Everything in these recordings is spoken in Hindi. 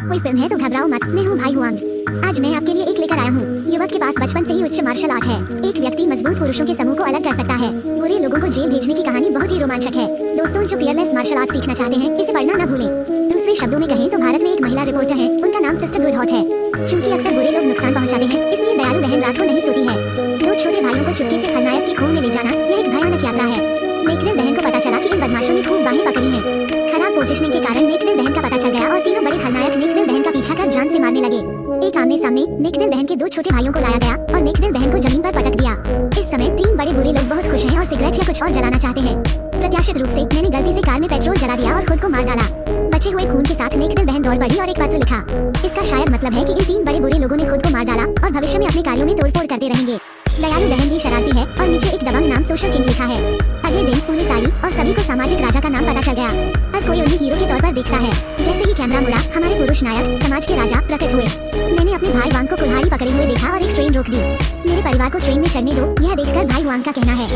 कोई फिल्म है तो घबराओ मत, मैं हूँ भाई हुआंग। आज मैं आपके लिए एक लेकर आया हूँ। युवक के पास बचपन से ही उच्च मार्शल आर्ट है। एक व्यक्ति मजबूत पुरुषों के समूह को अलग कर सकता है। बुरे लोगों को जेल भेजने की कहानी बहुत ही रोमांचक है। दोस्तों, जो पियरलेस मार्शल आर्ट सीखना चाहते हैं, इसे पढ़ना न भूलें। दूसरे शब्दों में कहें तो भारत में एक महिला रिपोर्टर है, उनका नाम सिस्टर गुडहॉट है। चूंकि अक्सर बुरे लोग नुकसान पहुँचाते हैं, इसलिए दयालु बहन रात को नहीं सोती है। दो छोटे भाइयों को चुपके से खलनायक की खूह में ले जाना, यह एक भयानक यात्रा है। नेकदिल बहन को पता चला कि इन बदमाशों ने खूब बाहें पकड़ी हैं। खराब पोजीशनिंग के कारण नेकदिल बहन का पता चल गया और तीनों बड़े खलनायक नेकदिल बहन का पीछा कर जान से मारने लगे। एक आमने सामने नेकदिल बहन के दो छोटे भाइयों को लाया गया और नेकदिल बहन को जमीन पर पटक दिया। इस समय तीन बड़े बुरे लोग बहुत खुश हैं और सिगरेट या कुछ और जलाना चाहते हैं। प्रत्याशित रूप से मैंने गलती से कार में पेट्रोल जला दिया और खुद को मार डाला। बचे हुए खून के साथ नेकदिल बहन दौड़ पड़ी और एक पत्र लिखा। इसका शायद मतलब है कि इन तीन बड़े बुरे लोगों ने खुद को मार डाला और भविष्य में अपने कार्यों में तोड़फोड़ करते रहेंगे। दयालु बहन भी शरारती है और नीचे एक दबंग नाम सोशल किंग लिखा है। अगले दिन पुलिस आई और सभी को सामाजिक राजा का नाम पता चल गया। हर कोई उन्हें हीरो के तौर पर देखता है। जैसे ही कैमरा मुड़ा, हमारे पुरुष नायक समाज के राजा प्रकट हुए। मैंने अपने भाई वांग को कुल्हाड़ी पकड़े हुए देखा और एक ट्रेन रोक दी। मेरे परिवार को ट्रेन में चढ़ने दो, यह देखकर भाई वांग का कहना है।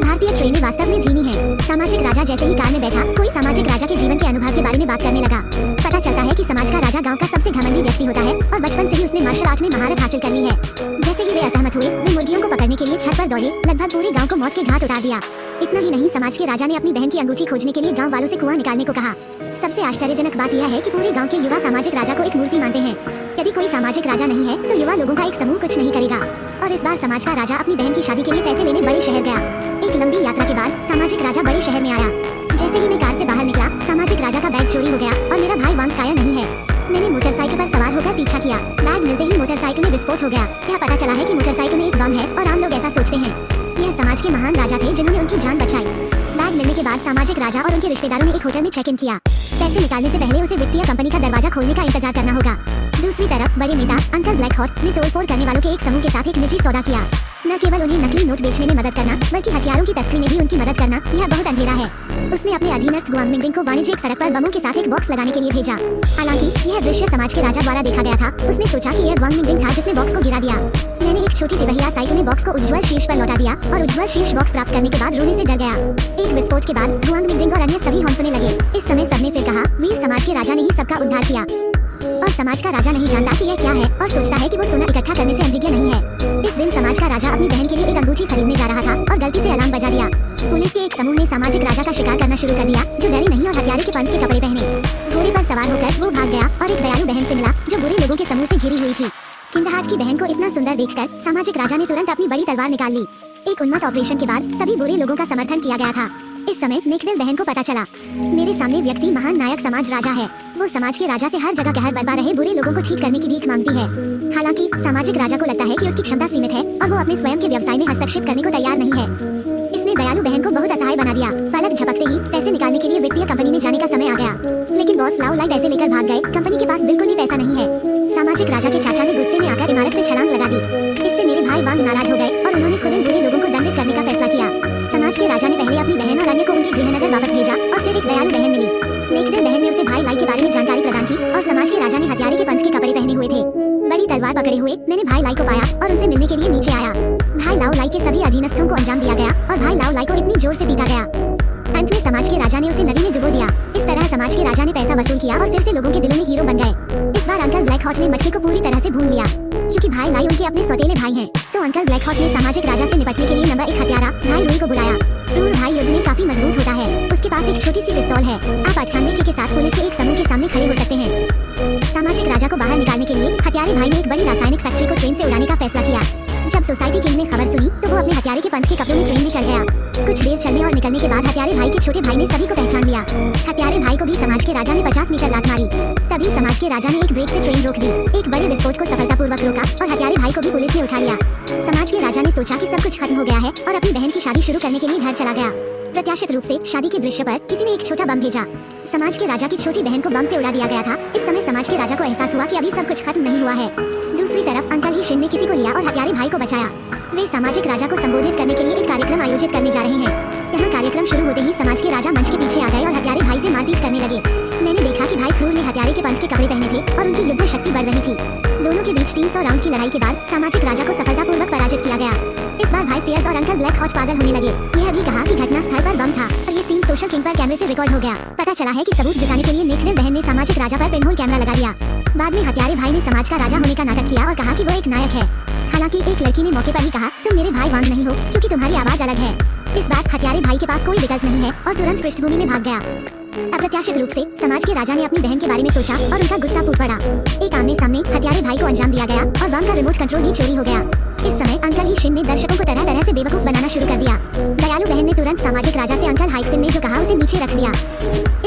भारतीय ट्रेनें वास्तव में धीमी हैं। सामाजिक राजा जैसे ही कार में बैठा, कोई सामाजिक राजा के जीवन के अनुभव के बारे में बात करने लगा। पता चलता है कि समाज का राजा गांव का सबसे घमंडी व्यक्ति होता है और बचपन से ही उसने मार्शल आर्ट में महारत हासिल कर ली है। जैसे ही वे असहमत हुए, वे मुर्गियों को पकड़ने के लिए छत पर दौड़े, लगभग पूरे गांव को मौत के घाट उतार दिया। इतना ही नहीं, समाज के राजा ने अपनी बहन की अंगूठी खोजने के लिए गांव वालों से कुआं निकालने को कहा। सबसे आश्चर्यजनक बात यह है कि पूरे गांव के युवा सामाजिक राजा को एक मूर्ति मानते हैं। यदि कोई सामाजिक राजा नहीं है तो युवा लोगों का एक समूह कुछ नहीं करेगा। और इस बार समाज का राजा अपनी बहन की शादी के लिए पैसे लेने बड़े शहर गया। एक लंबी यात्रा के बाद सामाजिक राजा बड़े शहर में आया। जैसे ही मैं कार से बाहर निकला, सामाजिक राजा का बैग चोरी हो गया और मेरा भाई वांग काया नहीं है। मैंने मोटरसाइकिल पर सवार होकर पीछा किया। बैग मिलते ही मोटरसाइकिल में विस्फोट हो गया। यह पता चला है कि मोटरसाइकिल में एक बम है और आम लोग ऐसा सोचते हैं। यह समाज के महान राजा थे जिन्होंने उनकी जान बचाई। बैग मिलने के बाद सामाजिक राजा और उनके रिश्तेदारों ने एक होटल में चेक इन किया। पैसे निकालने से पहले उसे वित्तीय कंपनी का दरवाजा खोलने का इंतजार करना होगा। दूसरी तरफ बड़े नेता अंकल ब्लैक हॉट ने तोड़फोड़ करने वालों के एक समूह के साथ एक निजी सौदा किया। न केवल उन्हें नकली नोट बेचने में मदद करना, बल्कि हथियारों की तस्करी में भी उनकी मदद करना, यह बहुत अंधेरा है। उसने अपने अधीनस्थ गुआंग मिंगडिंग को वाणिज्यिक सड़क पर बमों के साथ एक बॉक्स लगाने के लिए भेजा। हालांकि यह दृश्य समाज के राजा द्वारा देखा गया था। उसने सोचा कि यह गुआंग मिंगडिंग था जिसने बॉक्स को गिरा दिया। मैंने एक छोटी तिबहिया साइकिल में बॉक्स को उज्ज्वल शीर्ष पर लौटा दिया और उज्ज्वल शीर्ष बॉक्स प्राप्त करने के बाद रोने से डर गया। एक विस्फोट के बाद गुआंग मिंगडिंग और अन्य सभी हौंसने लगे। इस समय सबने फिर कहा, वीर समाज के राजा ने ही सबका उद्धार किया। और समाज का राजा नहीं जानता कि यह क्या है और सोचता है कि वो सोना इकट्ठा करने से अनभिज्ञ नहीं है। इस दिन समाज का राजा अपनी बहन के लिए एक अंगूठी खरीदने जा रहा था और गलती से अलार्म बजा दिया। पुलिस के एक समूह ने सामाजिक राजा का शिकार करना शुरू कर दिया, जो डरी नहीं और हथियारे के पंच के कपड़े पहने घोड़े पर सवार होकर वो भाग गया और एक दयालु बहन से मिला जो बुरे लोगों के समूह से घिरी हुई थी। किंदहाट की बहन को इतना सुंदर देखकर सामाजिक राजा ने तुरंत अपनी बड़ी तलवार निकाल ली। एक उन्मत्त ऑपरेशन के बाद सभी बुरे लोगों का समर्थन किया गया था। इस समय नेकदिल बहन को पता चला, मेरे सामने व्यक्ति महान नायक समाज राजा है। वो समाज के राजा से हर जगह कहर बरपा रहे बुरे लोगों को ठीक करने की भीख मांगती है। हालांकि सामाजिक राजा को लगता है कि उसकी क्षमता सीमित है और वो अपने स्वयं के व्यवसाय में हस्तक्षेप करने को तैयार नहीं है। इसने दयालु बहन को बहुत असहाय बना दिया। पलक झपकते ही पैसे निकालने के लिए वित्तीय कंपनी में जाने का समय आ गया। लेकिन बॉस लाओ लाई पैसे लेकर भाग गए। कंपनी के पास बिल्कुल भी पैसा नहीं है। सामाजिक राजा के चाचा ने गुस्से में आकर इमारत से छलांग लगा दी। इससे मेरे भाई वांग नाराज हो गए और उन्होंने खुद इन बुरे लोगों को दंडित करने का फैसला किया। समाज के राजा ने पहले अपनी बहन और अन्य को उनके गृहनगर वापस भेजा और फिर एक दयालु बहन मिली। नेकदिल बहन ने उसे भाई लाई के बारे में जानकारी प्रदान की और समाज के राजा ने हथियारे के पंथ के कपड़े पहने हुए थे। बड़ी तलवार पकड़े हुए मैंने भाई लाई को पाया और उनसे मिलने के लिए नीचे आया। भाई लाओ लाई के सभी अधीनस्थों को अंजाम दिया गया और भाई लाओ लाई को इतनी जोर से पीटा गया। अंत में समाज के राजा ने उसे नदी में डुबो दिया। इस तरह समाज के राजा ने पैसा वसूल किया और फिर से लोगों के दिलों में हीरो बन गए। इस बार अंकल ब्लैक हॉट ने मटके को पूरी तरह से भून लिया। क्योंकि भाई लाई उनके अपने सौतेले भाई हैं, तो अंकल ब्लैक हॉट ने सामाजिक राजा से निपटने के लिए नंबर 1 हत्यारा भाई रूई को बुलाया। रूई भाई युद्ध में काफी मजबूत होता है। उसके पास एक छोटी सी पिस्तौल है। आप 98 के साथ पुलिस के एक समूह के सामने खड़े हो सकते हैं। सामाजिक राजा को बाहर निकालने के लिए हत्यारे भाई ने एक बड़ी रासायनिक फैक्ट्री को ट्रेन से उड़ाने का फैसला किया। जब सोसाइटी किंग ने खबर सुनी तो वो अपने हथियारे के पंथ के कपड़ों में ट्रेन में चढ़ गया। कुछ देर चलने और निकलने के बाद हत्यारे भाई के छोटे भाई ने सभी को पहचान लिया। हत्यारे भाई को भी समाज के राजा ने 50 मीटर लात मारी। तभी समाज के राजा ने एक ब्रेक से ट्रेन रोक दी। एक बड़े विस्फोट को सफलतापूर्वक रोका और हत्यारे भाई को भी पुलिस ने उठा लिया। समाज के राजा ने सोचा कि सब कुछ खत्म हो गया है और अपनी बहन की शादी शुरू करने के लिए घर चला गया। प्रत्याशित रूप से शादी के दृश्य पर किसी ने एक छोटा बम भेजा। समाज के राजा की छोटी बहन को बम से उड़ा दिया गया था। इस समय समाज के राजा को एहसास हुआ कि अभी सब कुछ खत्म नहीं हुआ है। दूसरी तरफ अंकल ही शिन ने किसी को लिया और हत्यारे भाई को बचाया। वे सामाजिक राजा को संबोधित करने के लिए एक कार्यक्रम आयोजित करने जा रहे हैं। यहाँ कार्यक्रम शुरू होते ही समाज के राजा मंच के पीछे आ गए और हत्यारे भाई से मारपीट करने लगे। मैंने देखा कि भाई क्रूर ने हत्यारे के पंथ के कपड़े पहने थे और उनकी युद्ध शक्ति बढ़ रही थी। दोनों के बीच 300 राउंड की लड़ाई के बाद सामाजिक राजा को सफलतापूर्वक पराजित किया गया। इस बार भाई फियर्स और अंकल ब्लैक हॉट पागल होने लगे। यह भी कहा कि घटना स्थल पर बम था और ये सीन सोशल किंग पर कैमरे से रिकॉर्ड हो गया। पता चला है कि सबूत जुटाने के लिए नेकदिल बहन ने सामाजिक राजा पर पिनहोल कैमरा लगा दिया। बाद में हत्यारे भाई ने समाज का राजा होने का नाटक किया और कहा कि वो एक नायक है। हालांकि एक लड़की ने मौके पर ही कहा, तुम मेरे भाई वांग नहीं हो क्योंकि तुम्हारी आवाज अलग है। इस बात हत्यारे भाई के पास कोई विकल्प नहीं है और तुरंत पृष्ठभूमि में भाग गया। अप्रत्याशित रूप से समाज के राजा ने अपनी बहन के बारे में सोचा और उनका गुस्सा फूट पड़ा। एक आमने सामने हत्यारे भाई को अंजाम दिया गया और वांग का रिमोट कंट्रोल भी चोरी हो गया। इस समय अंकल ही शिन ने दर्शकों को तरह तरह से बेवकूफ बनाना शुरू कर दिया। दयालु बहन ने तुरंत सामाजिक राजा से अंकल हाइक्सिन ने जो कहा उसे नीचे रख दिया।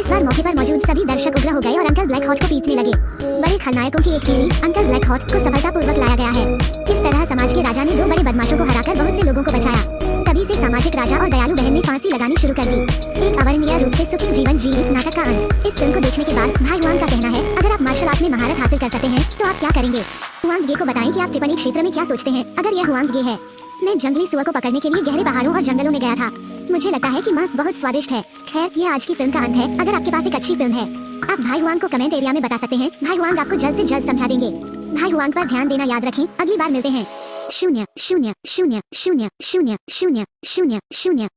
इस बार मौके पर मौजूद सभी दर्शक उग्र हो गए और अंकल ब्लैक हॉट को पीटने लगे। बड़े खलनायकों की एक टीम अंकल ब्लैक हॉट को सफलतापूर्वक लाया गया है। इस तरह समाज के राजा ने दो बड़े बदमाशों को हराकर बहुत से लोगों को बचाया। तभी से सामाजिक राजा और दयालु बहन ने फांसी लगानी शुरू कर दी। एक अवर्णनीय रूप से सुखी जीवन जी नाटक का अंत। इस फिल्म को देखने के बाद भाई हुआंग का कहना है, अगर आप मार्शल आर्ट में महारत हासिल कर सकते हैं तो आप क्या करेंगे। हुआंग ये को बताएं कि आप टिप्पणी क्षेत्र में क्या सोचते हैं। अगर यह हुआंग ये है, मैं जंगली सुअर को पकड़ने के लिए गहरे पहाड़ों और जंगलों में गया था। मुझे लगता है कि मांस बहुत स्वादिष्ट है। खैर, ये आज की फिल्म का अंत है। अगर आपके पास एक अच्छी फिल्म है, आप भाई हुआंग को कमेंट एरिया में बता सकते हैं। भाई हुआंग आपको जल्द से जल्द समझा देंगे। भाई हुआंग पर ध्यान देना याद रखें। अगली बार मिलते हैं। 0 0 0 0 0 0 0 0